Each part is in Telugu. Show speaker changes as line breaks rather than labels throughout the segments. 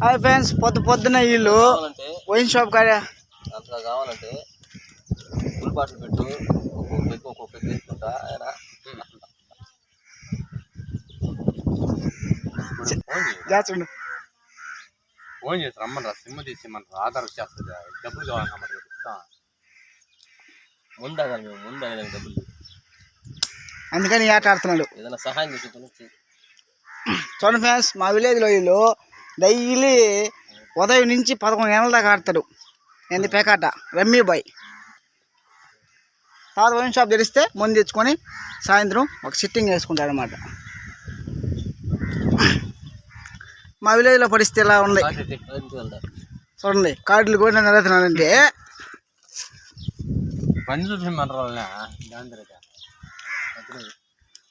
హాయ్ ఫ్రెండ్స్, పొద్దున వీళ్ళు వైన్ షాప్ కాడ
అంతగా కావాలంటే ఫుల్ బాటిల్ పెట్టు, ఒక్కొక్క తీసుకుంటా ఆయన
చేస్తుండు.
ఫోన్ చేసి రమ్మని సిమ్ తీసి మన ఆధార్ వచ్చేస్తుంది. డబ్బులు కావాలి ముందు డబ్బులు,
అందుకని ఆట ఆడుతున్నాడు.
ఏదైనా సహాయం చేసి
చూడండి ఫ్రెండ్స్, మా విలేజ్లో వీళ్ళు డైలీ ఉదయం నుంచి 11 గంటల దాకా ఆడతాడు. ఏంది పేకాట, రమ్మీ బాయ్. తర్వాత వైన్ షాప్ తెరిస్తే ముందు తెచ్చుకొని సాయంత్రం ఒక సిట్టింగ్ వేసుకుంటాడు అనమాట. మా విలేజ్లో పరిస్థితి ఎలా ఉంది చూడండి. కార్డులు కూడా నడుతున్నానంటే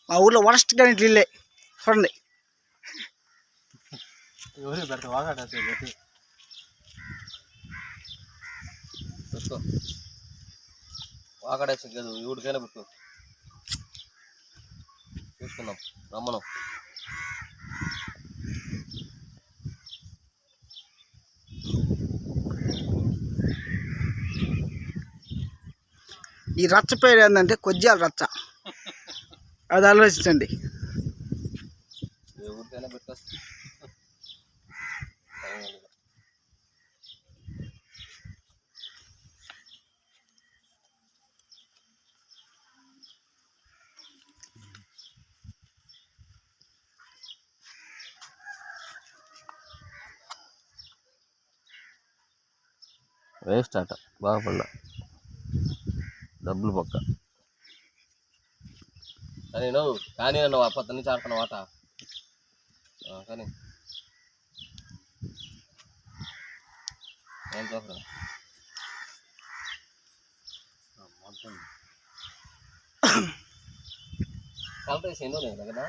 మా ఊర్లో వరస్ట్ గా ఇట్లే చూడండి.
వాకడేసి కాదు, ఎవరికైనా పెట్టు చూసుకున్నాం రమ్మను.
ఈ రచ్చ పేరు ఏంటంటే కొజ్జాల రచ్చ. అది ఆలోచించండి.
ఎవరికైనా పెట్టేస్తా. వేస్ట్ ఆట, బాగుపడ్డా డబ్బులు పక్క. కానీ నన్ను అప్పటి నుంచి ఆడుతున్నావు ఆట. కానీ ఏం చూసరా కలిపేసి ఎన్నో లేదు కదా.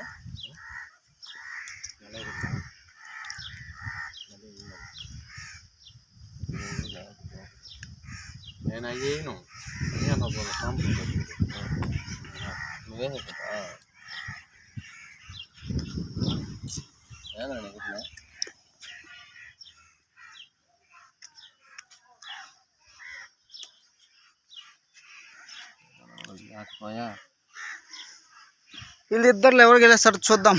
నేను అయ్యేను నువ్వేం చెప్తా
వీళ్ళిద్దరు ఎవరు గెలుస్తారు చూద్దాం.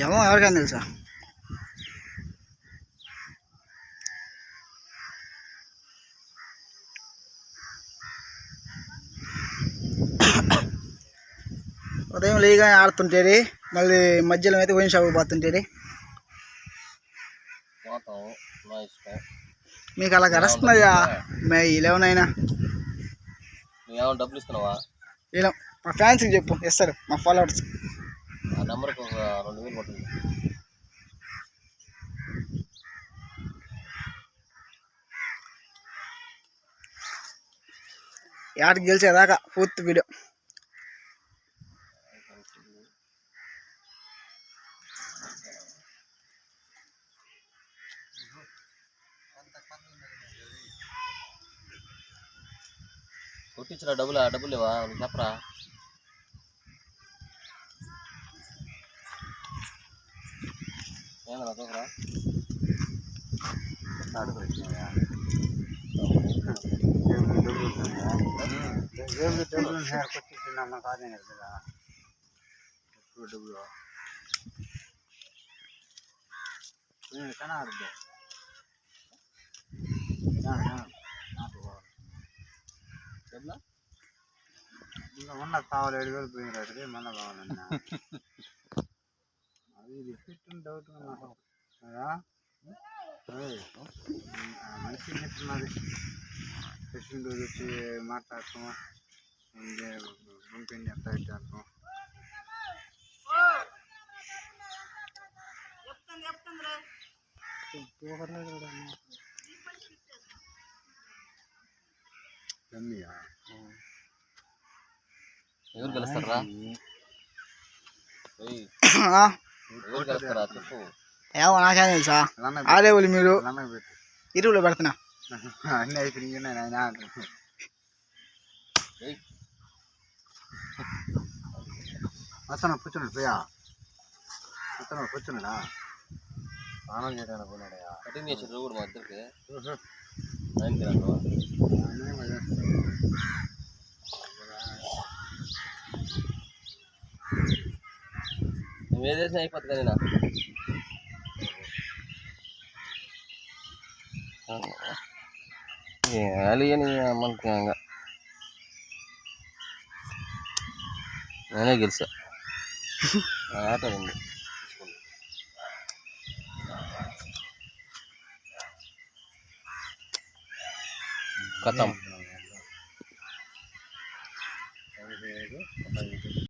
ఏమో ఎవరికైనా తెలుసా. ఉదయం లేగానే ఆడుతుంటేది, మళ్ళీ మధ్యలో అయితే వైన్ షాప్కి పోతుంటేది. మీకు అలా గడుస్తున్నాయా వీళ్ళేమనైనా?
నువ్వేమన్నా డబ్బులు ఇస్తున్నావా?
ఇలా మా ఫ్యాన్స్కి చెప్పు, ఇస్తారు మా ఫాలోవర్స్.
ఆ నెంబర్కి ఒక 2000 పడుతుంది.
యాడికి గెలిచేదాకా పూర్తి వీడియో.
కొట్టించిన డబ్బులు లేవా? చెప్పరా. ఏందన్నా చూసరా
ఇంకా ఉన్న కావాలి 7,000 పోయింది రాత్రి, మళ్ళీ కావాలన్నా అది రిపీట్ డౌట్ నాకు. మనిషి చెప్తున్నది ప్రెసిడెంట్ రోజు వచ్చి మాట్లాడతాము, పంపిండి ఎంత ఇచ్చేస్తాం.
ఎవరు గెలుస్తారా? ఎవరు గెలుస్తారా చెప్పు.
ఏమో నాకేం తెలుసా. ఆడేవాళ్ళు మీరు ఇరువులో పెడుతున్నా.
అన్నీ అయిపోయినాయి ఆయన. అతను కూర్చున్నాడు పోయా అతను కూర్చున్నాడా
స్నానం చేయడానికి పోయినాడయ్యా.
కటింగ్ చేసారు కూడా మా ఇద్దరికి
ఓహో.
9 కి
అన్నీ మజా.
నువ్వు ఏదేసినా అయిపోతుంది కదా అలియని మనకి ఇంకా నేనే గెలిచా ఆట ఉంది కథం